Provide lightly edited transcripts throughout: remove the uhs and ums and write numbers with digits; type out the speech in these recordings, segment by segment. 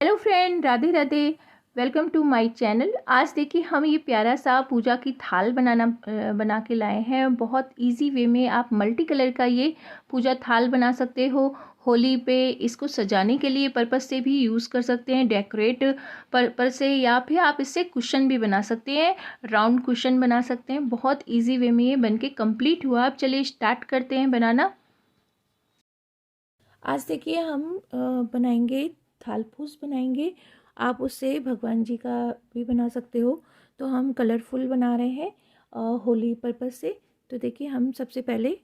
Hello friend, Radhe Radhe. Welcome to my channel. आज देखिए हम ये प्यारा सा पूजा की थाल बना के लाए हैं। बहुत इजी वे में आप मल्टी कलर का ये पूजा थाल बना सकते हो। होली पे इसको सजाने के लिए पर्पस से भी यूज़ कर सकते हैं, डेकोरेट पर्पस से, या फिर आप इससे कुशन भी बना सकते हैं, राउंड कुशन बना सकते हैं। बहुत ईजी वे में ये बन के कम्प्लीट हुआ। अब चलिए स्टार्ट करते हैं बनाना। आज देखिए हम बनाएंगे थालपूस बनाएंगे। आप उससे भगवान जी का भी बना सकते हो। तो हम कलरफुल बना रहे हैं होली पर्पस से। तो देखिए हम सबसे पहले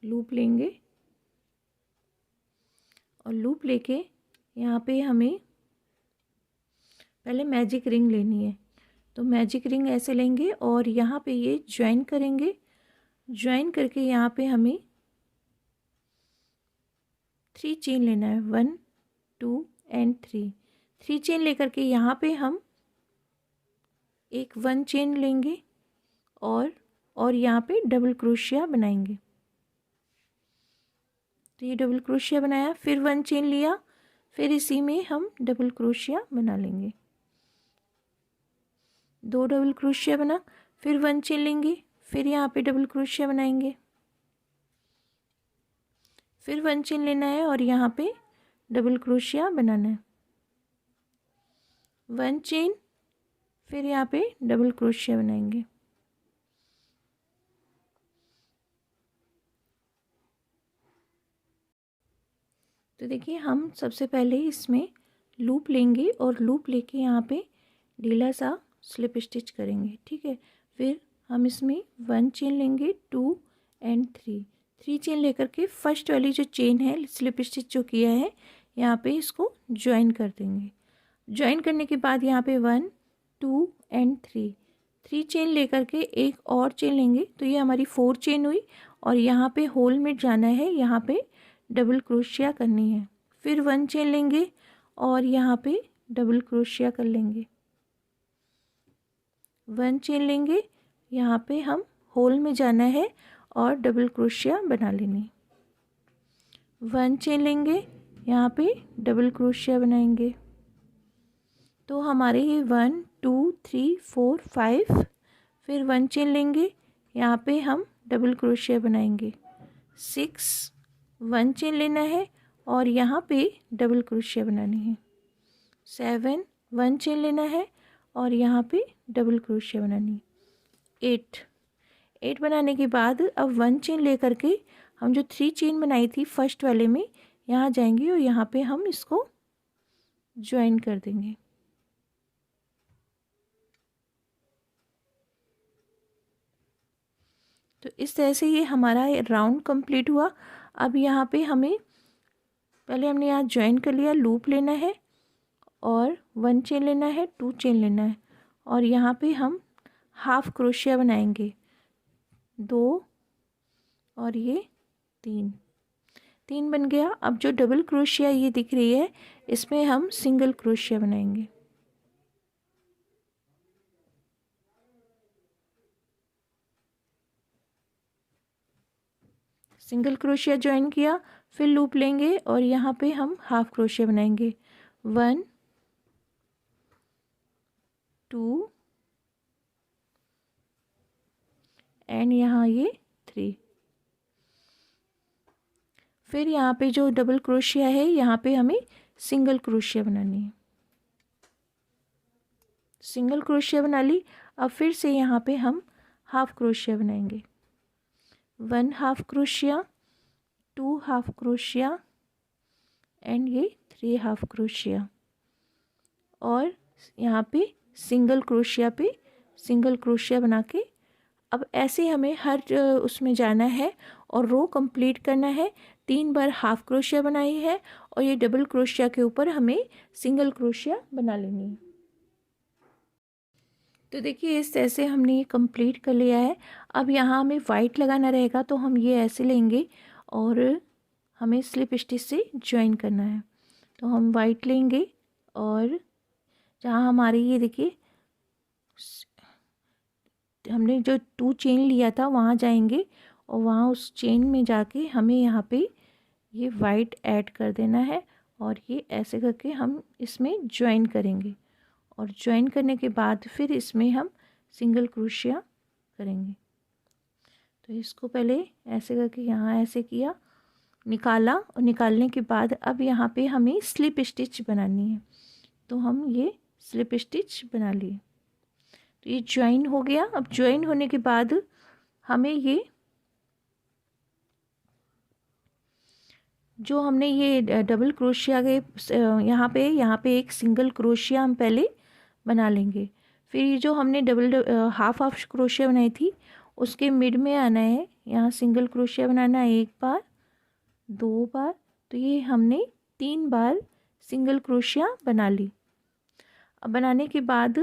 लूप लेंगे और लूप लेके यहाँ पे हमें पहले मैजिक रिंग लेनी है। तो मैजिक रिंग ऐसे लेंगे और यहाँ पे ये ज्वाइन करेंगे। ज्वाइन करके यहाँ पे हमें 3 चेन लेना है, 1 2 एंड 3 चेन लेकर के यहाँ पे हम एक 1 चेन लेंगे और यहाँ पे डबल क्रोशिया बनाएंगे। तो ये डबल क्रोशिया बनाया, फिर 1 चेन लिया, फिर इसी में हम डबल क्रोशिया बना लेंगे। 2 डबल क्रोशिया बना, फिर 1 चेन लेंगे, फिर यहाँ पे डबल क्रोशिया बनाएंगे, फिर 1 चेन लेना है और यहाँ पे डबल क्रोशिया बनाना है। 1 चेन, फिर यहाँ पे डबल क्रोशिया बनाएंगे। तो देखिए हम सबसे पहले इसमें लूप लेंगे और लूप लेके यहाँ पे ढीला सा स्लिप स्टिच करेंगे, ठीक है। फिर हम इसमें 1 चेन लेंगे, 2 एंड 3 चेन लेकर के फर्स्ट वाली जो चेन है स्लिप स्टिच जो किया है यहाँ पे इसको ज्वाइन कर देंगे। ज्वाइन करने के बाद यहाँ पे 1 2 एंड 3 चेन लेकर के एक और चेन लेंगे। तो ये हमारी 4 चेन हुई और यहाँ पे होल में जाना है, यहाँ पे डबल क्रोशिया करनी है। फिर 1 चेन लेंगे और यहाँ पे डबल क्रोशिया कर लेंगे। 1 चेन लेंगे, यहाँ पे हम होल में जाना है और डबल क्रोशिया बना लेनी। 1 चेन लेंगे, यहाँ पे डबल क्रोशिया बनाएंगे। तो हमारे ये 1 2 3 4 5, फिर 1 चेन लेंगे, यहाँ पे हम डबल क्रोशिया बनाएंगे। 6 1 चेन लेना है और यहाँ पे डबल क्रोशिया बनानी है। 7 1 चेन लेना है और यहाँ पे डबल क्रोशिया बनानी है। 8 बनाने के बाद अब 1 चेन लेकर के हम जो 3 चेन बनाई थी फर्स्ट वाले में यहाँ जाएंगे और यहाँ पे हम इसको ज्वाइन कर देंगे। तो इस तरह से ये हमारा राउंड कंप्लीट हुआ। अब यहाँ पे हमें पहले हमने यहाँ ज्वाइन कर लिया, लूप लेना है और 1 चेन लेना है, 2 चेन लेना है और यहाँ पे हम हाफ क्रोशिया बनाएंगे। 2 और ये 3 बन गया। अब जो डबल क्रोशिया ये दिख रही है इसमें हम सिंगल क्रोशिया बनाएंगे। सिंगल क्रोशिया ज्वाइन किया, फिर लूप लेंगे और यहाँ पे हम हाफ क्रोशिया बनाएंगे। 1 2 एंड यहाँ ये 3। फिर यहाँ पे जो डबल क्रोशिया है यहाँ पे हमें सिंगल क्रोशिया बनानी है। सिंगल क्रोशिया बना ली। अब फिर से यहाँ पे हम हाफ क्रोशिया बनाएंगे। 1 half crochet, 2 half crochet and ये 3 हाफ क्रोशिया और यहाँ पे सिंगल क्रोशिया बना के अब ऐसे हमें हर उसमें जाना है और रो कंप्लीट करना है। 3 बार हाफ क्रोशिया बनाई है और ये डबल क्रोशिया के ऊपर हमें सिंगल क्रोशिया बना लेनी है। तो देखिए इस तरह से हमने ये कंप्लीट कर लिया है। अब यहाँ हमें वाइट लगाना रहेगा तो हम ये ऐसे लेंगे और हमें स्लिप स्टिच से ज्वाइन करना है। तो हम वाइट लेंगे और जहाँ हमारी ये देखिए हमने जो 2 चेन लिया था वहाँ जाएंगे और वहाँ उस चेन में जाके हमें यहाँ पे ये वाइट ऐड कर देना है और ये ऐसे करके हम इसमें ज्वाइन करेंगे और ज्वाइन करने के बाद फिर इसमें हम सिंगल क्रोशिया करेंगे। तो इसको पहले ऐसे करके यहाँ ऐसे किया, निकाला और निकालने के बाद अब यहाँ पे हमें स्लिप स्टिच बनानी है। तो हम ये स्लिप स्टिच बना लिए। तो ये ज्वाइन हो गया। अब ज्वाइन होने के बाद हमें ये जो हमने ये डबल क्रोशिया के यहाँ पे एक सिंगल क्रोशिया हम पहले बना लेंगे। फिर ये जो हमने हाफ क्रोशिया बनाई थी उसके मिड में आना है, यहाँ सिंगल क्रोशिया बनाना है 1 बार 2 बार। तो ये हमने 3 बार सिंगल क्रोशिया बना ली। अब बनाने के बाद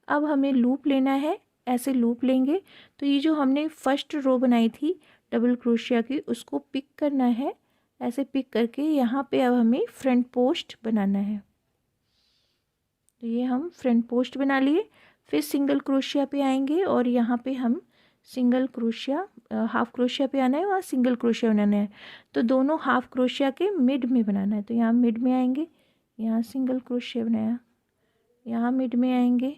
अब हमें लूप लेना है, ऐसे लूप लेंगे। तो ये जो हमने फर्स्ट रो बनाई थी डबल क्रोशिया की उसको पिक करना है, ऐसे पिक करके यहाँ पे अब हमें फ्रंट पोस्ट बनाना है। तो ये हम फ्रंट पोस्ट बना लिए। फिर सिंगल क्रोशिया पे आएंगे और यहाँ पे हम सिंगल क्रोशिया हाफ क्रोशिया पे आना है, वहाँ सिंगल क्रोशिया बनाना है। तो दोनों हाफ क्रोशिया के मिड में बनाना है। तो यहाँ मिड में आएंगे, यहाँ सिंगल क्रोशिया बनाया, यहाँ मिड में आएंगे,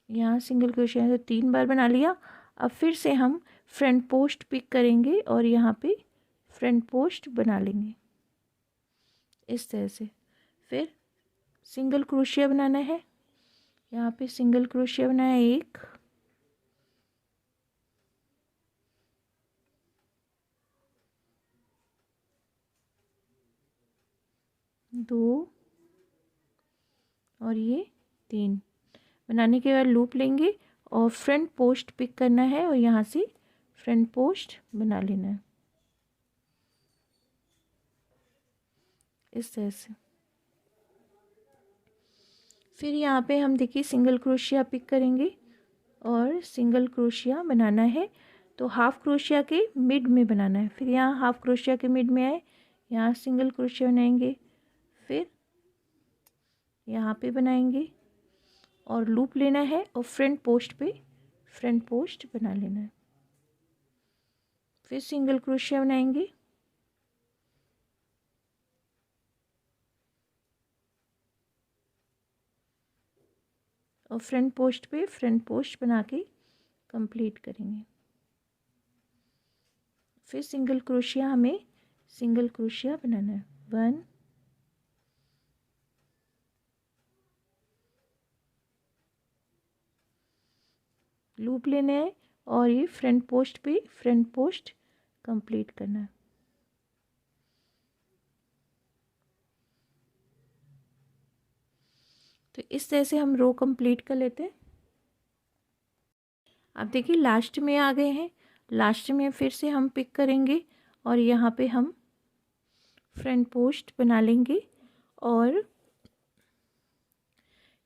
यहाँ सिंगल क्रोशिया, तो 3 बार बना लिया। अब फिर से हम फ्रंट पोस्ट पिक करेंगे और यहाँ पे फ्रंट पोस्ट बना लेंगे इस तरह से। फिर सिंगल क्रोशिया बनाना है, यहाँ पे सिंगल क्रोशिया बनाया 1 2 और ये 3 बनाने के बाद लूप लेंगे और फ्रंट पोस्ट पिक करना है और यहाँ से फ्रंट पोस्ट बना लेना है इस तरह से। फिर यहाँ पे हम देखिए सिंगल क्रोशिया पिक करेंगे और सिंगल क्रोशिया बनाना है। तो हाफ क्रोशिया के मिड में बनाना है। फिर यहाँ हाफ क्रोशिया के मिड में आए, यहाँ सिंगल क्रोशिया बनाएंगे, फिर यहाँ पे बनाएंगे और लूप लेना है और फ्रंट पोस्ट पे फ्रंट पोस्ट बना लेना है। फिर सिंगल क्रोशिया बनाएंगे और फ्रंट पोस्ट पे फ्रंट पोस्ट बना के कंप्लीट करेंगे। फिर सिंगल क्रोशिया हमें सिंगल क्रोशिया बनाना है 1 लूप लेना है और ये फ्रंट पोस्ट पे फ्रंट पोस्ट कंप्लीट करना है। तो इस तरह से हम रो कंप्लीट कर लेते हैं। अब देखिए लास्ट में आ गए हैं। लास्ट में फिर से हम पिक करेंगे और यहाँ पे हम फ्रंट पोस्ट बना लेंगे और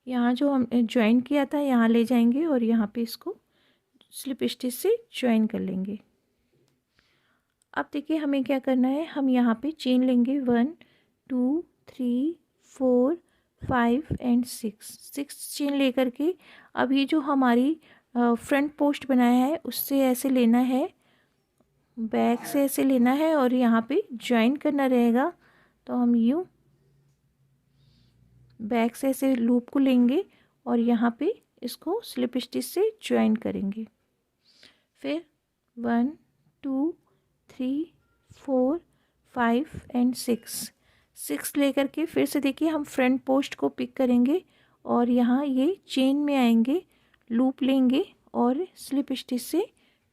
यहाँ जो हम ज्वाइन किया था यहाँ ले जाएंगे और यहाँ पे इसको स्लिप स्टिच से ज्वाइन कर लेंगे। अब देखिए हमें क्या करना है, हम यहाँ पे चेन लेंगे 1 2 3 4 5 एंड 6 चेन लेकर के अब ये जो हमारी फ्रंट पोस्ट बनाया है उससे ऐसे लेना है, बैक से ऐसे लेना है और यहाँ पे ज्वाइन करना रहेगा। तो हम यूँ बैक से ऐसे लूप को लेंगे और यहाँ पे इसको स्लिप स्टिच से ज्वाइन करेंगे। फिर 1 2 3 4 5 एंड 6 लेकर के फिर से देखिए हम फ्रंट पोस्ट को पिक करेंगे और यहाँ ये चेन में आएंगे, लूप लेंगे और स्लिप स्टिच से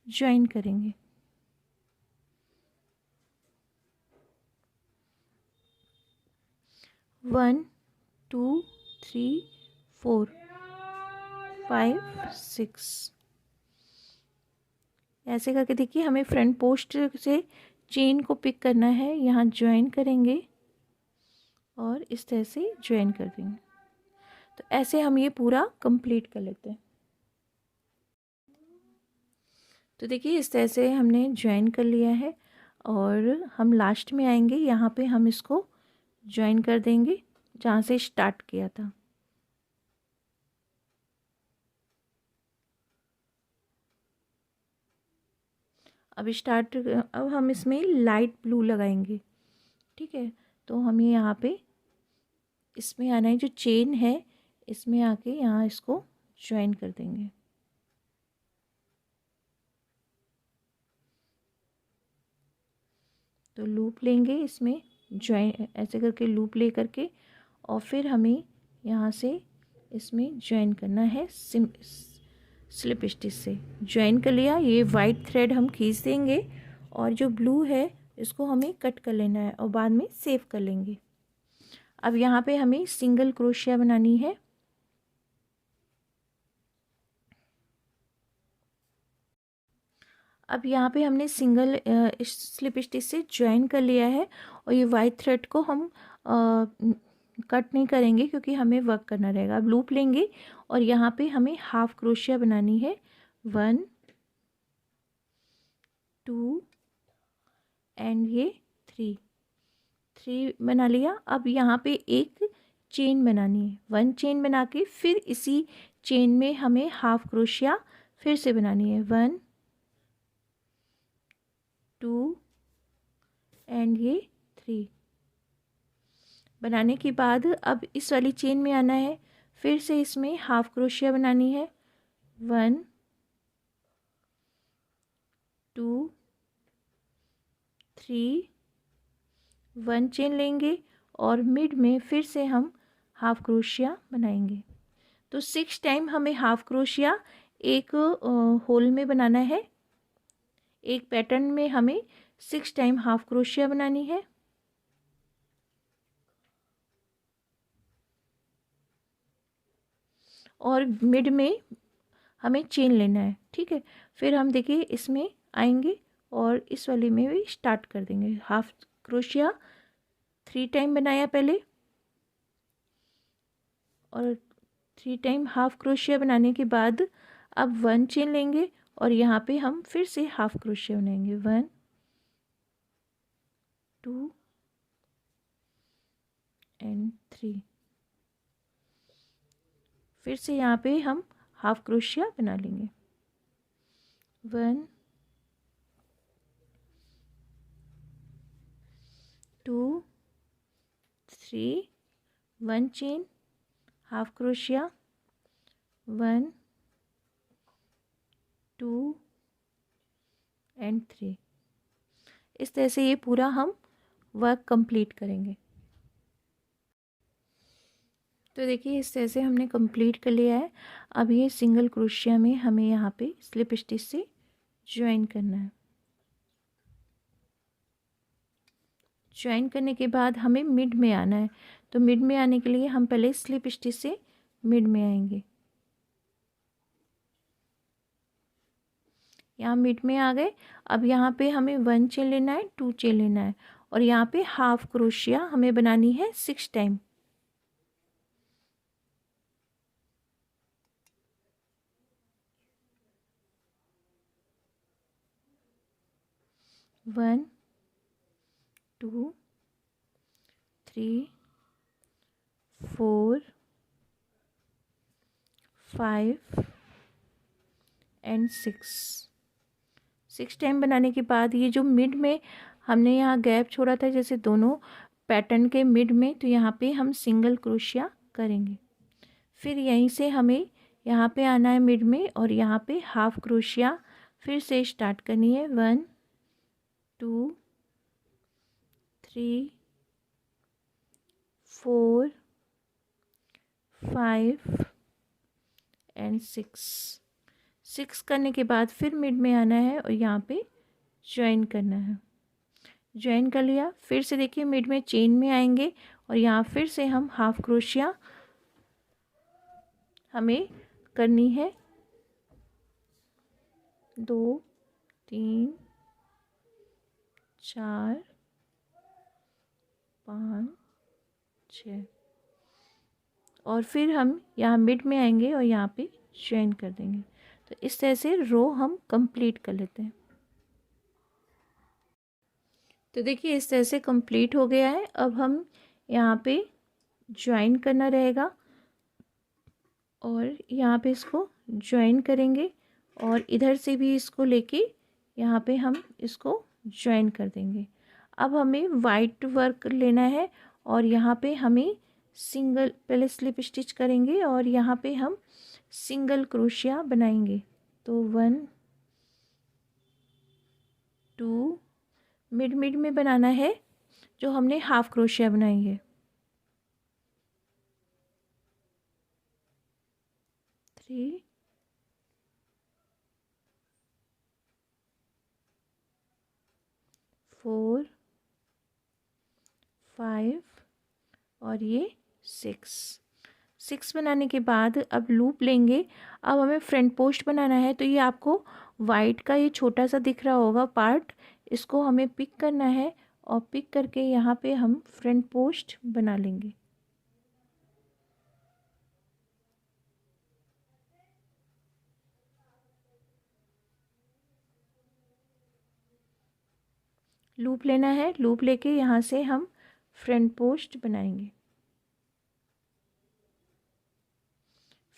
ज्वाइन करेंगे। वन 2 3 4 5 6 ऐसे करके देखिए हमें फ्रंट पोस्ट से चेन को पिक करना है, यहाँ ज्वाइन करेंगे और इस तरह से ज्वाइन कर देंगे। तो ऐसे हम ये पूरा कंप्लीट कर लेते हैं। तो देखिए इस तरह से हमने ज्वाइन कर लिया है और हम लास्ट में आएंगे, यहाँ पे हम इसको ज्वाइन कर देंगे जहाँ से स्टार्ट किया था। अब हम इसमें लाइट ब्लू लगाएंगे, ठीक है। तो हमें यहाँ पे इसमें आना है, जो चेन है इसमें आके यहाँ इसको ज्वाइन कर देंगे। तो लूप लेंगे इसमें, ज्वाइन ऐसे करके लूप ले करके, और फिर हमें यहाँ से इसमें ज्वाइन करना है स्लिप स्टिच से। ज्वाइन कर लिया, ये वाइट थ्रेड हम खींच देंगे और जो ब्लू है इसको हमें कट कर लेना है और बाद में सेव कर लेंगे। अब यहाँ पे हमें सिंगल क्रोशिया बनानी है। अब यहाँ पे हमने सिंगल स्लिप स्टिच से ज्वाइन कर लिया है और ये वाइट थ्रेड को हम कट नहीं करेंगे क्योंकि हमें वर्क करना रहेगा। अब लूप लेंगे और यहाँ पे हमें हाफ क्रोशिया बनानी है। 1 2 एंड ये 3 बना लिया। अब यहाँ पे एक चेन बनानी है, 1 चेन बना के फिर इसी चेन में हमें हाफ क्रोशिया फिर से बनानी है। 1 2 एंड ये 3 बनाने के बाद अब इस वाली चेन में आना है, फिर से इसमें हाफ क्रोशिया बनानी है। 1 2 3 1 चेन लेंगे और मिड में फिर से हम हाफ क्रोशिया बनाएंगे। तो 6 टाइम हमें हाफ क्रोशिया एक होल में बनाना है। एक पैटर्न में हमें 6 टाइम हाफ क्रोशिया बनानी है। और मिड में हमें चेन लेना है, ठीक है। फिर हम देखिए इसमें आएंगे और इस वाली में भी स्टार्ट कर देंगे। हाफ क्रोशिया 3 टाइम बनाया पहले, और 3 टाइम हाफ क्रोशिया बनाने के बाद अब 1 चेन लेंगे और यहाँ पे हम फिर से हाफ क्रोशिया बनाएंगे। 1 2 एंड 3 फिर से यहाँ पे हम हाफ क्रोशिया बना लेंगे। 1 2 3 1 चेन हाफ क्रोशिया 1 2 एंड 3। इस तरह से ये पूरा हम वर्क कंप्लीट करेंगे। तो देखिए इस तरह से हमने कंप्लीट कर लिया है। अब ये सिंगल क्रोशिया में हमें यहाँ पे स्लिप स्टिच से ज्वाइन करना है। ज्वाइन करने के बाद हमें मिड में आना है। तो मिड में आने के लिए हम पहले स्लिप स्टिच से मिड में आएंगे। यहाँ मिड में आ गए। अब यहाँ पे हमें 1 चेन लेना है, 2 चेन लेना है और यहाँ पे हाफ क्रोशिया हमें बनानी है 6 टाइम। 1 2 3 4 5 एंड 6 टाइम बनाने के बाद ये जो मिड में हमने यहाँ गैप छोड़ा था जैसे दोनों पैटर्न के मिड में, तो यहाँ पे हम सिंगल क्रोशिया करेंगे। फिर यहीं से हमें यहाँ पे आना है मिड में और यहाँ पे हाफ क्रोशिया फिर से स्टार्ट करनी है। 1 2 3 4 5 एंड 6 करने के बाद फिर मिड में आना है और यहाँ पे ज्वाइन करना है। ज्वाइन कर लिया, फिर से देखिए मिड में चेन में आएंगे और यहाँ फिर से हम हाफ क्रोशिया हमें करनी है। 2 3 4 5 6 और फिर हम यहाँ मिड में आएंगे और यहाँ पे ज्वाइन कर देंगे। तो इस तरह से रो हम कंप्लीट कर लेते हैं। तो देखिए इस तरह से कंप्लीट हो गया है। अब हम यहाँ पे ज्वाइन करना रहेगा और यहाँ पे इसको ज्वाइन करेंगे और इधर से भी इसको लेके यहाँ पे हम इसको ज्वाइन कर देंगे। अब हमें वाइट वर्क लेना है और यहाँ पे हमें सिंगल, पहले स्लिप स्टिच करेंगे और यहाँ पे हम सिंगल क्रोशिया बनाएंगे। तो 1 2, मिड मिड में बनाना है जो हमने हाफ क्रोशिया बनाई है। 3 4 5 और ये 6 बनाने के बाद अब लूप लेंगे। अब हमें फ्रंट पोस्ट बनाना है, तो ये आपको वाइट का ये छोटा सा दिख रहा होगा पार्ट, इसको हमें पिक करना है और पिक करके यहाँ पे हम फ्रंट पोस्ट बना लेंगे। लूप लेना है, लूप लेके यहाँ से हम फ्रंट पोस्ट बनाएंगे।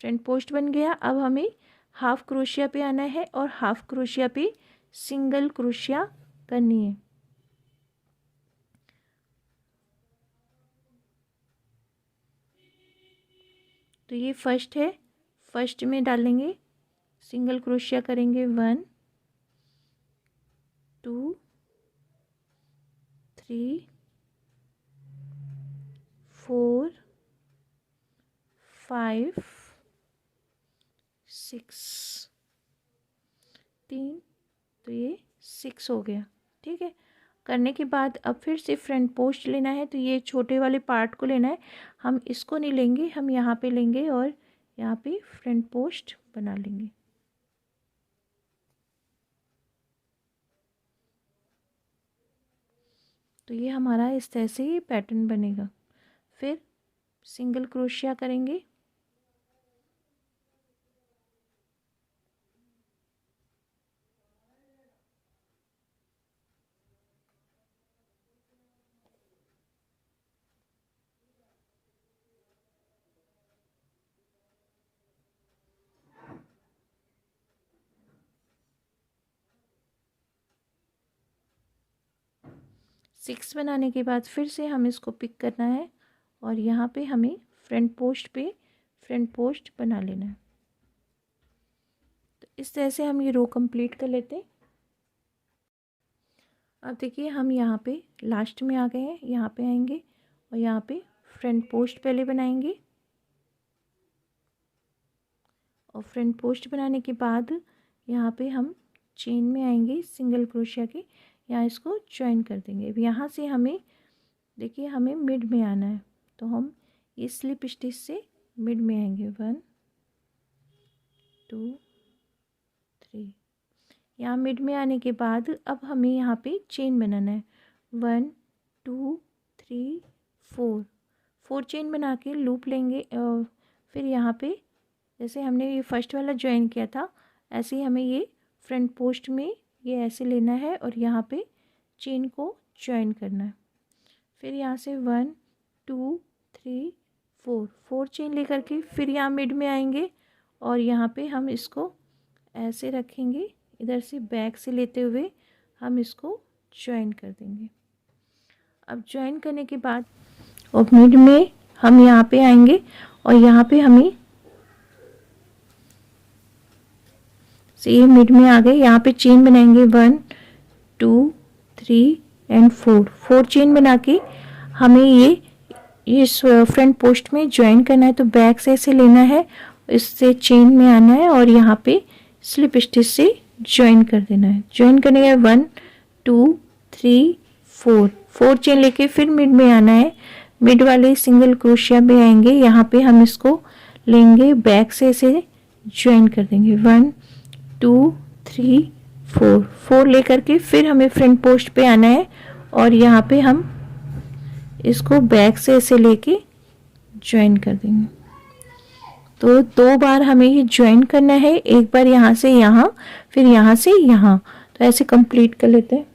फ्रंट पोस्ट बन गया। अब हमें हाफ क्रोशिया पे आना है और हाफ क्रोशिया पे सिंगल क्रोशिया करनी है। तो ये फर्स्ट है, फर्स्ट में डालेंगे, सिंगल क्रोशिया करेंगे 1 2 3 4 5 6, 3, तो ये 6 हो गया। ठीक है, करने के बाद अब फिर से फ्रंट पोस्ट लेना है। तो ये छोटे वाले पार्ट को लेना है, हम इसको नहीं लेंगे, हम यहाँ पे लेंगे और यहाँ पे फ्रंट पोस्ट बना लेंगे। तो ये हमारा इस तरह से ये पैटर्न बनेगा। फिर सिंगल क्रोशिया करेंगे, सिक्स बनाने के बाद फिर से हम इसको पिक करना है और यहाँ पे हमें फ्रंट पोस्ट पे फ्रंट पोस्ट बना लेना है। तो इस तरह से हम ये रो कंप्लीट कर लेते हैं। अब देखिए हम यहाँ पे लास्ट में आ गए हैं, यहाँ पे आएंगे और यहाँ पे फ्रंट पोस्ट पहले बनाएंगे और फ्रंट पोस्ट बनाने के बाद यहाँ पे हम चेन में आएंगे सिंगल क्रोशिया के, यहाँ इसको ज्वाइन कर देंगे। अब यहाँ से हमें देखिए हमें मिड में आना है, तो हम ये स्लिप स्टिच से मिड में आएंगे 1 2 3। यहाँ मिड में आने के बाद अब हमें यहाँ पे चेन बनाना है 1 2 3 4 चेन बना के लूप लेंगे। फिर यहाँ पे जैसे हमने ये फर्स्ट वाला ज्वाइन किया था, ऐसे ही हमें ये फ्रंट पोस्ट में ये ऐसे लेना है और यहाँ पे चेन को ज्वाइन करना है। फिर यहाँ से 1 2 3 4 चेन लेकर के फिर यहाँ मिड में आएंगे और यहाँ पे हम इसको ऐसे रखेंगे, इधर से बैक से लेते हुए हम इसको ज्वाइन कर देंगे। अब ज्वाइन करने के बाद और मिड में हम यहाँ पे आएंगे और यहाँ पे हमें ये मिड में आ गए, यहाँ पे चेन बनाएंगे 1 2 3 एंड 4 चेन बना के हमें ये फ्रंट पोस्ट में ज्वाइन करना है। तो बैक से ऐसे लेना है, इससे चेन में आना है और यहाँ पे स्लिप स्टिच से ज्वाइन कर देना है। ज्वाइन करने के 1 2 3 4 चेन लेके फिर मिड में आना है, मिड वाले सिंगल क्रोशिया में आएंगे, यहाँ पे हम इसको लेंगे, बैक से ऐसे ज्वाइन कर देंगे 1 2 3 4 लेकर के फिर हमें फ्रंट पोस्ट पे आना है और यहाँ पे हम इसको बैक से ऐसे लेके ज्वाइन कर देंगे। तो 2 बार हमें ये ज्वाइन करना है, एक बार यहाँ से यहाँ फिर यहाँ से यहाँ, तो ऐसे कंप्लीट कर लेते हैं।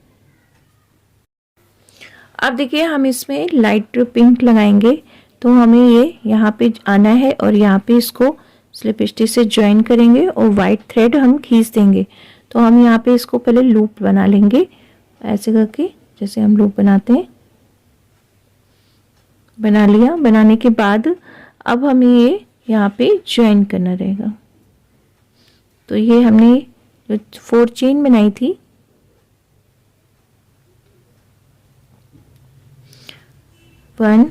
अब देखिए हम इसमें लाइट पिंक लगाएंगे, तो हमें ये यहाँ पे आना है और यहाँ पे इसको स्लिप स्टिच से ज्वाइन करेंगे और वाइट थ्रेड हम खींच देंगे। तो हम यहाँ पे इसको पहले लूप बना लेंगे ऐसे करके, जैसे हम लूप बनाते हैं। बना लिया। बनाने के बाद अब हमें ये यहाँ पे ज्वाइन करना रहेगा। तो ये हमने जो 4 चेन बनाई थी, 1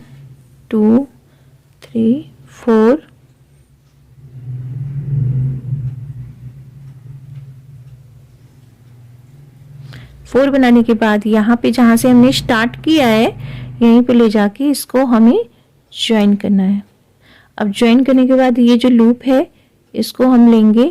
2 3 4, बनाने के बाद यहाँ पे जहाँ से हमने स्टार्ट किया है यहीं पे ले जाके इसको हमें ज्वाइन करना है। अब ज्वाइन करने के बाद ये जो लूप है इसको हम लेंगे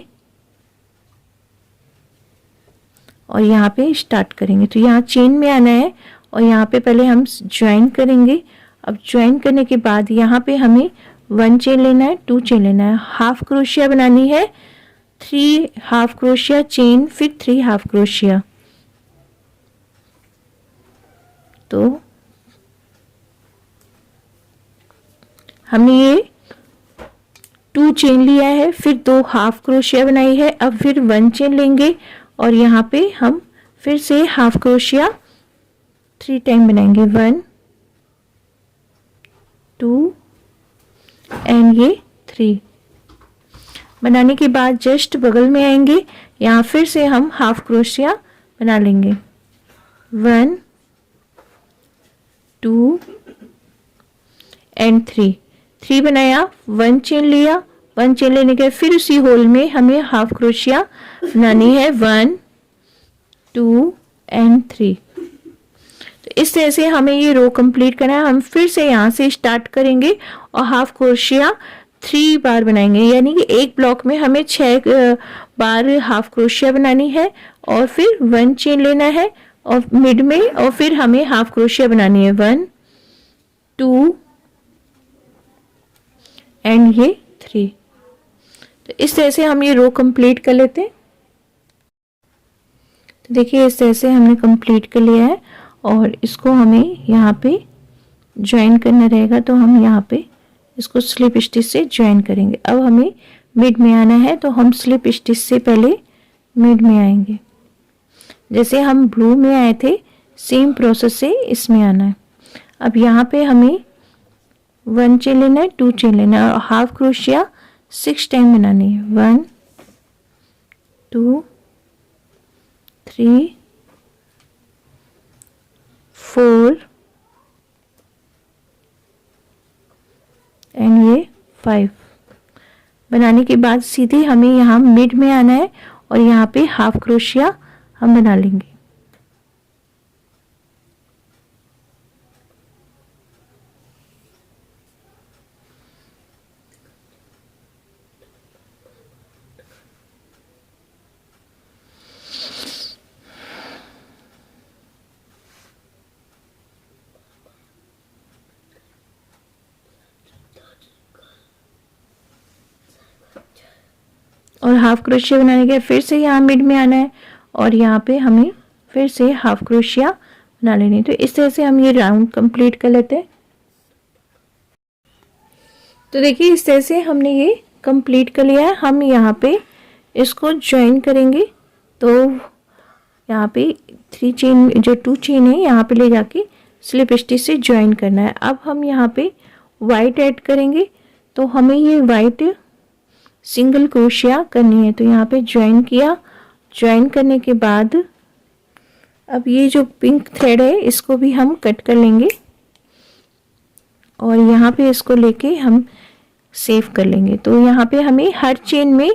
और यहाँ पे स्टार्ट करेंगे। तो यहाँ चेन में आना है और यहाँ पे पहले हम ज्वाइन करेंगे। अब ज्वाइन करने के बाद यहाँ पे हमें 1 चेन लेना है, 2 चेन लेना है, हाफ क्रोशिया बनानी है, 3 हाफ क्रोशिया चेन, फिर 3 हाफ क्रोशिया। तो हमने ये 2 चेन लिया है, फिर 2 हाफ क्रोशिया बनाई है। अब फिर 1 चेन लेंगे और यहाँ पे हम फिर से हाफ क्रोशिया 3 टाइम बनाएंगे, 1 2 एंड ये 3। बनाने के बाद जस्ट बगल में आएंगे, यहाँ फिर से हम हाफ क्रोशिया बना लेंगे, 1 2 एंड 3 बनाया, 1 चेन लिया, 1 चेन लेने के फिर उसी होल में हमें हाफ क्रोशिया बनानी है, 1 2 एंड 3। तो इस तरह से हमें ये रो कंप्लीट करना है। हम फिर से यहाँ से स्टार्ट करेंगे और हाफ क्रोशिया 3 बार बनाएंगे, यानी कि एक ब्लॉक में हमें 6 बार हाफ क्रोशिया बनानी है और फिर 1 चेन लेना है और मिड में और फिर हमें हाफ क्रोशिया बनानी है, 1 2 एंड ये 3। तो इस तरह से हम ये रो कंप्लीट कर लेते हैं। तो देखिए इस तरह से हमने कंप्लीट कर लिया है और इसको हमें यहाँ पे ज्वाइन करना रहेगा। तो हम यहाँ पे इसको स्लिप स्टिच से ज्वाइन करेंगे। अब हमें मिड में आना है, तो हम स्लिप स्टिच से पहले मिड में आएंगे। जैसे हम ब्लू में आए थे सेम प्रोसेस से इसमें आना है। अब यहाँ पे हमें 1 चेन लेना है, 2 चेन लेना है और हाफ क्रोशिया 6 टाइम बनानी है, 1 2 3 4 एंड ये 5। बनाने के बाद सीधे हमें यहाँ मिड में आना है और यहाँ पे हाफ क्रोशिया हम बना लेंगे। और हाफ क्रोशिया बनाने के फिर से यहाँ मिड में आना है और यहाँ पे हमें फिर से हाफ क्रोशिया बना लेनी है। तो इस तरह से हम ये राउंड कंप्लीट कर लेते हैं। तो देखिए इस तरह से हमने ये कंप्लीट कर लिया है। हम यहाँ पे इसको ज्वाइन करेंगे। तो यहाँ पे 3 चेन जो 2 चेन है यहाँ पे ले जाके स्लिप स्टिच से ज्वाइन करना है। अब हम यहाँ पे वाइट ऐड करेंगे। तो हमें ये वाइट सिंगल क्रोशिया करनी है। तो यहाँ पे ज्वाइन किया, ज्वाइन करने के बाद अब ये जो पिंक थ्रेड है इसको भी हम कट कर लेंगे और यहाँ पे इसको लेके हम सेव कर लेंगे। तो यहाँ पे हमें हर चेन में,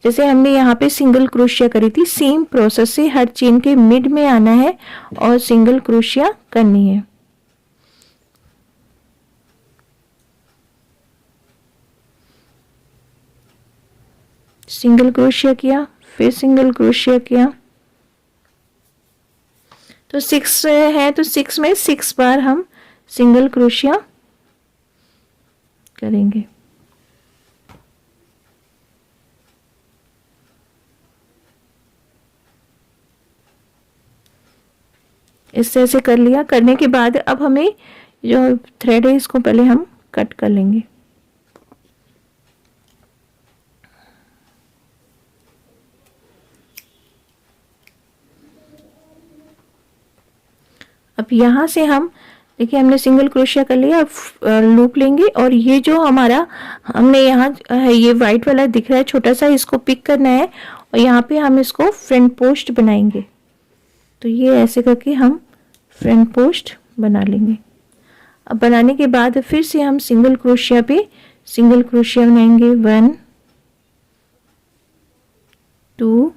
जैसे हमने यहाँ पे सिंगल क्रोशिया करी थी, सेम प्रोसेस से हर चेन के मिड में आना है और सिंगल क्रोशिया करनी है। सिंगल क्रोशिया किया, फिर सिंगल क्रोशिया किया। तो 6 है तो 6 में 6 बार हम सिंगल क्रोशिया करेंगे। इस तरह से कर लिया। करने के बाद अब हमें जो थ्रेड है इसको पहले हम कट कर लेंगे। अब यहाँ से हम देखिए हमने सिंगल क्रोशिया कर लिया। अब लूप लेंगे और ये जो हमारा हमने यहाँ है ये वाइट वाला दिख रहा है छोटा सा, इसको पिक करना है और यहाँ पे हम इसको फ्रंट पोस्ट बनाएंगे। तो ये ऐसे करके हम फ्रंट पोस्ट बना लेंगे। अब बनाने के बाद फिर से हम सिंगल क्रोशिया पे सिंगल क्रोशिया बनाएंगे। 1 2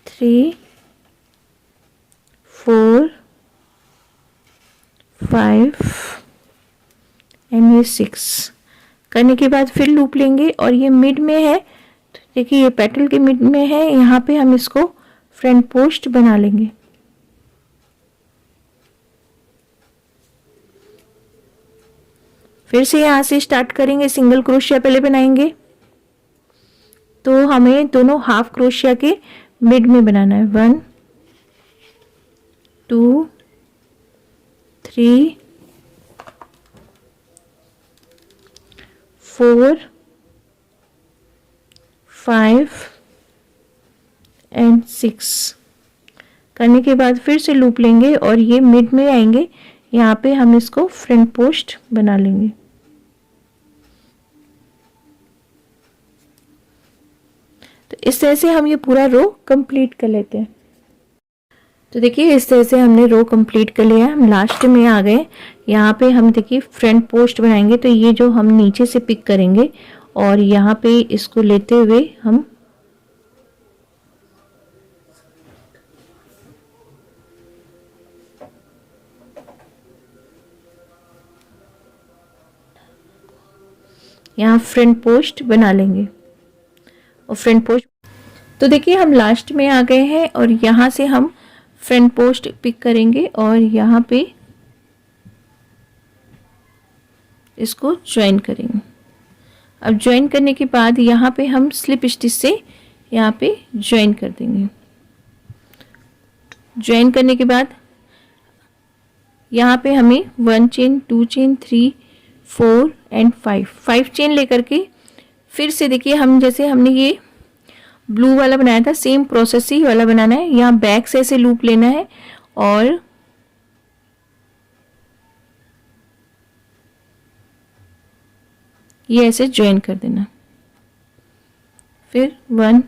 3 4 5 एंड ये 6 करने के बाद फिर लूप लेंगे और ये मिड में है, तो देखिए ये पेटल के मिड में है, यहाँ पे हम इसको फ्रंट पोस्ट बना लेंगे। फिर से यहाँ से स्टार्ट करेंगे, सिंगल क्रोशिया पहले बनाएंगे। तो हमें दोनों हाफ क्रोशिया के मिड में बनाना है। 1 2 3 4 5 एंड 6 करने के बाद फिर से लूप लेंगे और ये मिड में आएंगे, यहाँ पे हम इसको फ्रंट पोस्ट बना लेंगे। तो इस तरह से हम ये पूरा रो कंप्लीट कर लेते हैं। तो देखिए इस तरह से हमने रो कंप्लीट कर लिया। हम लास्ट में आ गए, यहाँ पे हम देखिए फ्रंट पोस्ट बनाएंगे। तो ये जो हम नीचे से पिक करेंगे और यहाँ पे इसको लेते हुए हम यहाँ फ्रंट पोस्ट बना लेंगे और फ्रंट पोस्ट। तो देखिए हम लास्ट में आ गए हैं और यहाँ से हम फ्रंट पोस्ट पिक करेंगे और यहाँ पे इसको ज्वाइन करेंगे। अब ज्वाइन करने के बाद यहाँ पे हम स्लिप स्टिच से यहाँ पे ज्वाइन कर देंगे। ज्वाइन करने के बाद यहाँ पे हमें 1 चेन 2 चेन 3 4 एंड 5 चेन लेकर के फिर से देखिए हम जैसे हमने ये ब्लू वाला बनाया था सेम प्रोसेस ही वाला बनाना है। यहाँ बैक से ऐसे लूप लेना है और ये ऐसे ज्वाइन कर देना। फिर 1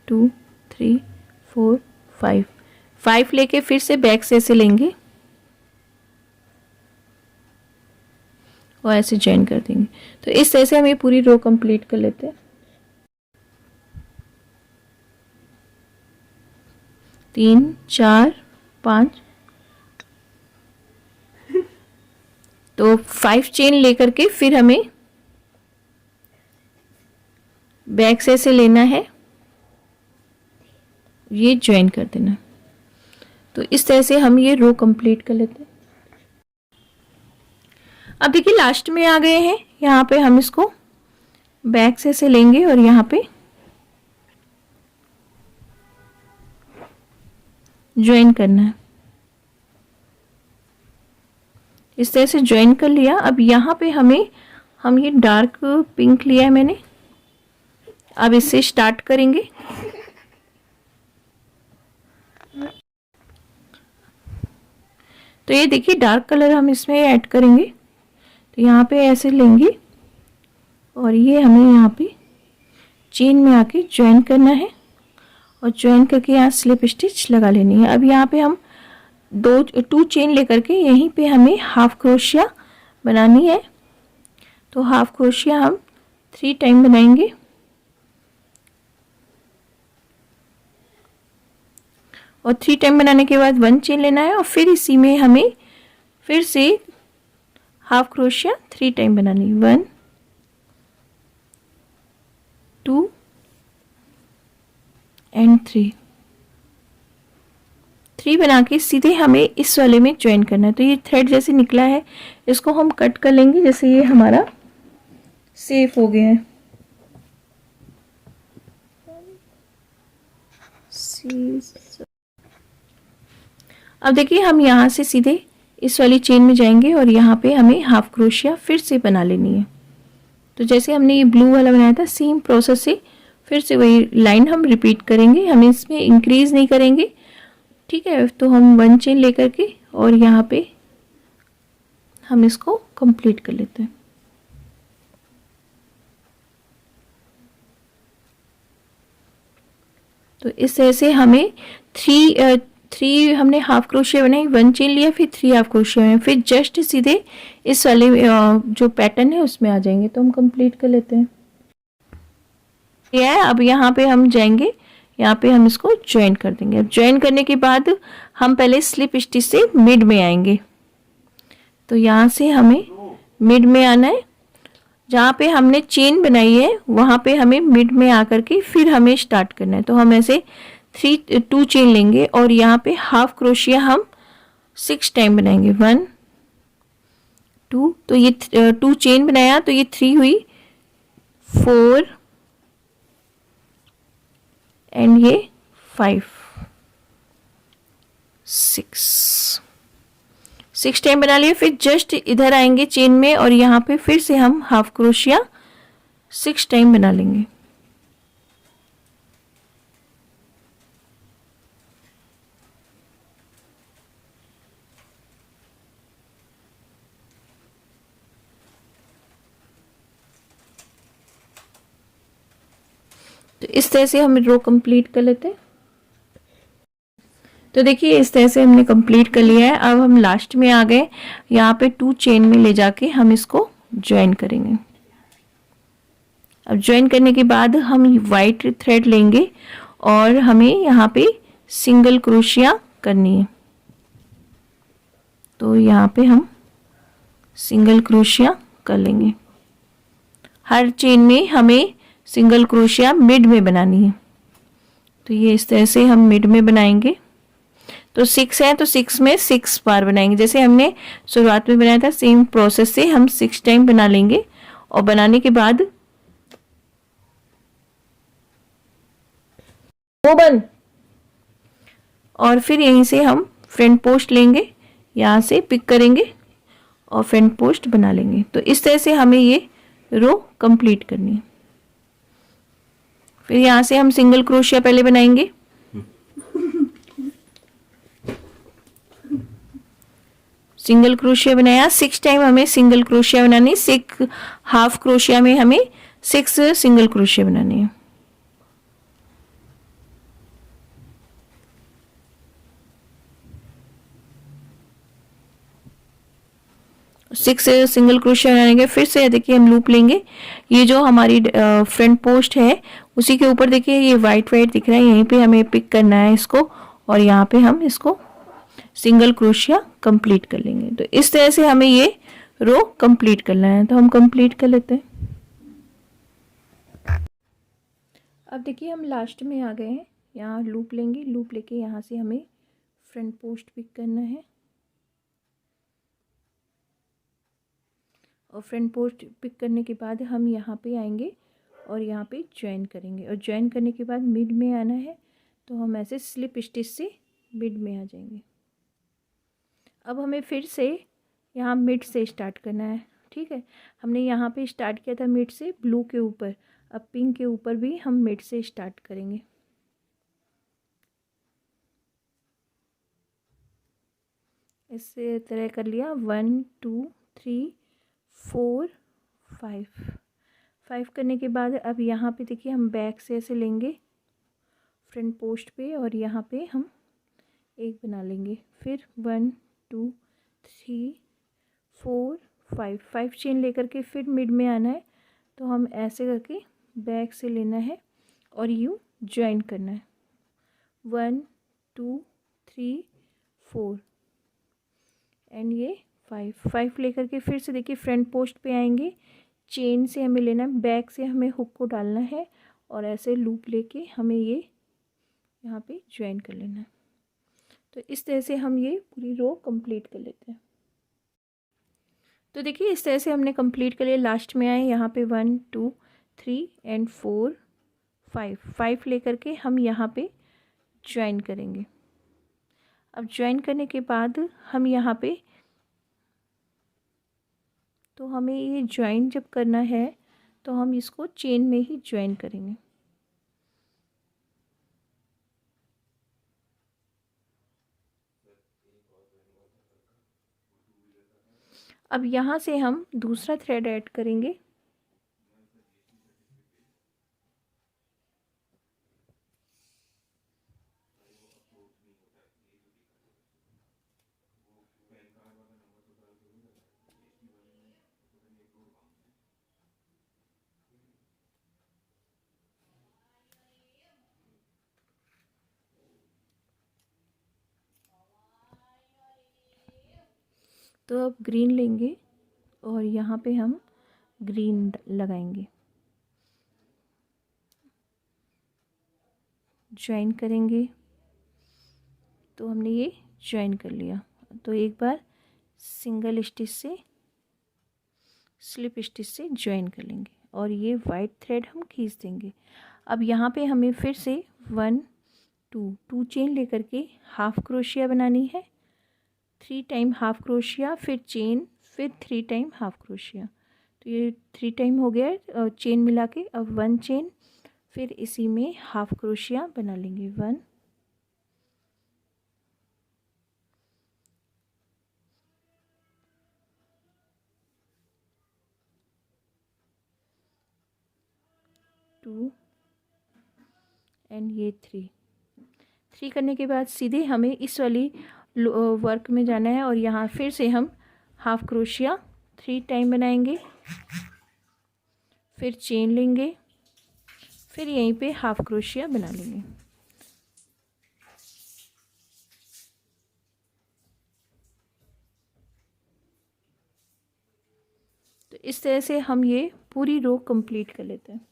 2 3 4 5 लेके फिर से बैक से ऐसे लेंगे और ऐसे ज्वाइन कर देंगे। तो इस तरह से हम ये पूरी रो कंप्लीट कर लेते हैं। 3 4 5 तो 5 चेन लेकर के फिर हमें बैक से ऐसे लेना है, ये ज्वाइन कर देना। तो इस तरह से हम ये रो कंप्लीट कर लेते हैं। अब देखिए लास्ट में आ गए हैं, यहाँ पे हम इसको बैक से ऐसे लेंगे और यहाँ पे ज्वाइन करना है। इस तरह से ज्वाइन कर लिया। अब यहाँ पे हम ये डार्क पिंक लिया है मैंने, अब इससे स्टार्ट करेंगे। तो ये देखिए डार्क कलर हम इसमें ऐड करेंगे। तो यहाँ पे ऐसे लेंगे और ये हमें यहाँ पे चेन में आके ज्वाइन करना है और ज्वाइन करके यहाँ स्लिप स्टिच लगा लेनी है। अब यहाँ पे हम 2 चेन लेकर के यहीं पे हमें हाफ क्रोशिया बनानी है। तो हाफ क्रोशिया हम 3 टाइम बनाएंगे और 3 टाइम बनाने के बाद 1 चेन लेना है और फिर इसी में हमें फिर से हाफ क्रोशिया 3 टाइम बनानी। 1 2 एंड 3 बना के सीधे हमें इस वाले में ज्वाइन करना है। तो ये थ्रेड जैसे निकला है इसको हम कट कर लेंगे, जैसे ये हमारा सेफ हो गया है। अब देखिए हम यहाँ से सीधे इस वाली चेन में जाएंगे और यहाँ पे हमें हाफ क्रोशिया फिर से बना लेनी है। तो जैसे हमने ये ब्लू वाला बनाया था सेम प्रोसेस से फिर से वही लाइन हम रिपीट करेंगे। हम इसमें इंक्रीज नहीं करेंगे, ठीक है, तो हम 1 चेन लेकर के और यहाँ पे हम इसको कंप्लीट कर लेते हैं। तो इस तरह से हमें थ्री हमने हाफ क्रोशिया बनाई, 1 चेन लिया, फिर 3 हाफ क्रोशिया बनाए, फिर जस्ट सीधे इस वाले जो पैटर्न है उसमें आ जाएंगे। तो हम कंप्लीट कर लेते हैं। ये है, अब यहाँ पे हम जाएंगे, यहाँ पे हम इसको ज्वाइन कर देंगे। अब ज्वाइन करने के बाद हम पहले स्लिप स्टिच से मिड में आएंगे। तो यहाँ से हमें मिड में आना है, जहाँ पे हमने चेन बनाई है वहाँ पे हमें मिड में आकर के फिर हमें स्टार्ट करना है। तो हम ऐसे 2 चेन लेंगे और यहाँ पे हाफ क्रोशिया हम 6 टाइम बनाएंगे, 1 2, तो ये 2 चेन बनाया तो ये 3 हुई, 4 एंड ये 5 6 टाइम बना लिए। फिर जस्ट इधर आएंगे चेन में और यहाँ पे फिर से हम हाफ क्रोशिया 6 टाइम बना लेंगे। तो इस तरह से हम रो कंप्लीट कर लेते हैं। तो देखिए इस तरह से हमने कंप्लीट कर लिया है। अब हम लास्ट में आ गए, यहाँ पे 2 चेन में ले जाके हम इसको ज्वाइन करेंगे। अब ज्वाइन करने के बाद हम वाइट थ्रेड लेंगे और हमें यहाँ पे सिंगल क्रोशिया करनी है। तो यहाँ पे हम सिंगल क्रोशिया कर लेंगे। हर चेन में हमें सिंगल क्रोशिया मिड में बनानी है। तो ये इस तरह से हम मिड में बनाएंगे। तो 6 है तो 6 में 6 बार बनाएंगे, जैसे हमने शुरुआत में बनाया था सेम प्रोसेस से हम 6 टाइम बना लेंगे। और बनाने के बाद वो बन, और फिर यहीं से हम फ्रंट पोस्ट लेंगे, यहाँ से पिक करेंगे और फ्रंट पोस्ट बना लेंगे। तो इस तरह से हमें ये रो कंप्लीट करनी है। फिर यहाँ से हम सिंगल क्रोशिया पहले बनाएंगे, सिंगल क्रोशिया बनाया, 6 टाइम हमें सिंगल क्रोशिया बनानी, 6 हाफ क्रोशिया में हमें 6 सिंगल क्रोशिया बनानी है। सिक्स सिंगल क्रोशिया बनाने के फिर से देखिए हम लूप लेंगे। ये जो हमारी फ्रंट पोस्ट है उसी के ऊपर देखिए ये वाइट वाइट दिख रहा है, यहीं पे हमें पिक करना है इसको और यहाँ पे हम इसको सिंगल क्रोशिया कंप्लीट कर लेंगे। तो इस तरह से हमें ये रो कंप्लीट करना है। तो हम कंप्लीट कर लेते हैं। अब देखिए हम लास्ट में आ गए हैं, यहाँ लूप लेंगे, लूप लेके यहाँ से हमें फ्रंट पोस्ट पिक करना है और फ्रंट पोस्ट पिक करने के बाद हम यहाँ पे आएंगे और यहाँ पे ज्वाइन करेंगे और ज्वाइन करने के बाद मिड में आना है। तो हम ऐसे स्लिप स्टिच से मिड में आ जाएंगे। अब हमें फिर से यहाँ मिड से स्टार्ट करना है। ठीक है, हमने यहाँ पे स्टार्ट किया था मिड से ब्लू के ऊपर, अब पिंक के ऊपर भी हम मिड से स्टार्ट करेंगे। इस तरह कर लिया, 1 2 3 4 5 करने के बाद अब यहाँ पे देखिए हम बैक से ऐसे लेंगे फ्रंट पोस्ट पे और यहाँ पे हम एक बना लेंगे। फिर 1 2 3 4 5 चेन लेकर के फिर मिड में आना है। तो हम ऐसे करके बैक से लेना है और यूँ ज्वाइन करना है, 1 2 3 4 एंड ये 5 लेकर के फिर से देखिए फ्रंट पोस्ट पे आएंगे, चेन से हमें लेना है, बैक से हमें हुक को डालना है और ऐसे लूप लेके हमें ये यहाँ पे ज्वाइन कर लेना है। तो इस तरह से हम ये पूरी रो कंप्लीट कर लेते हैं। तो देखिए इस तरह से हमने कंप्लीट कर लिया। लास्ट में आए यहाँ पे 1 2 3 एंड 4 5 लेकर के हम यहाँ पे ज्वाइन करेंगे। अब ज्वाइन करने के बाद हम यहाँ पे, तो हमें ये ज्वाइन जब करना है तो हम इसको चेन में ही ज्वाइन करेंगे। अब यहाँ से हम दूसरा थ्रेड ऐड करेंगे। तो अब ग्रीन लेंगे और यहाँ पे हम ग्रीन लगाएंगे, ज्वाइन करेंगे। तो हमने ये ज्वाइन कर लिया। तो एक बार सिंगल स्टिच से स्लिप स्टिच से ज्वाइन कर लेंगे और ये वाइट थ्रेड हम खींच देंगे। अब यहाँ पे हमें फिर से 1 2 चेन लेकर के हाफ क्रोशिया बनानी है। 3 टाइम हाफ क्रोशिया, फिर चेन, फिर 3 टाइम हाफ क्रोशिया। तो ये 3 टाइम हो गया चेन मिला के। अब 1 चेन, फिर इसी में हाफ क्रोशिया बना लेंगे। 1 2 एंड ये 3 करने के बाद सीधे हमें इस वाली वर्क में जाना है और यहाँ फिर से हम हाफ क्रोशिया 3 टाइम बनाएंगे, फिर चेन लेंगे, फिर यहीं पे हाफ क्रोशिया बना लेंगे। तो इस तरह से हम ये पूरी रो कंप्लीट कर लेते हैं।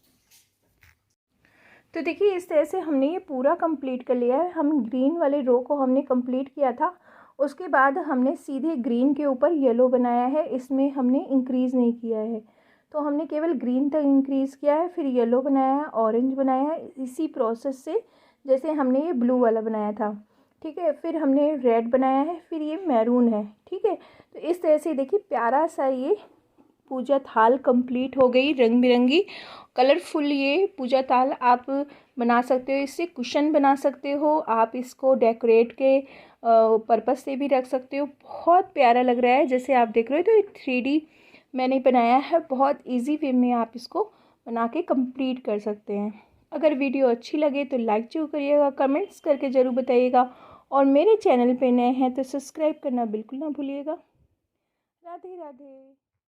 तो देखिए इस तरह से हमने ये पूरा कंप्लीट कर लिया है। हम ग्रीन वाले रो को हमने कंप्लीट किया था, उसके बाद हमने सीधे ग्रीन के ऊपर येलो बनाया है। इसमें हमने इंक्रीज़ नहीं किया है, तो हमने केवल ग्रीन तक इंक्रीज़ किया है, फिर येलो बनाया है, ऑरेंज बनाया है, इसी प्रोसेस से जैसे हमने ये ब्लू वाला बनाया था। ठीक है, फिर हमने रेड बनाया है, फिर ये मैरून है। ठीक है, तो इस तरह से देखिए प्यारा सा ये पूजा थाल कंप्लीट हो गई। रंग बिरंगी कलरफुल ये पूजा थाल आप बना सकते हो। इससे कुशन बना सकते हो, आप इसको डेकोरेट के पर्पस से भी रख सकते हो। बहुत प्यारा लग रहा है, जैसे आप देख रहे हो। तो ये 3D मैंने बनाया है, बहुत इजी वे में आप इसको बना के कंप्लीट कर सकते हैं। अगर वीडियो अच्छी लगे तो लाइक जरूर करिएगा, कमेंट्स करके ज़रूर बताइएगा, और मेरे चैनल पे नए हैं तो सब्सक्राइब करना बिल्कुल ना भूलिएगा। राधे राधे।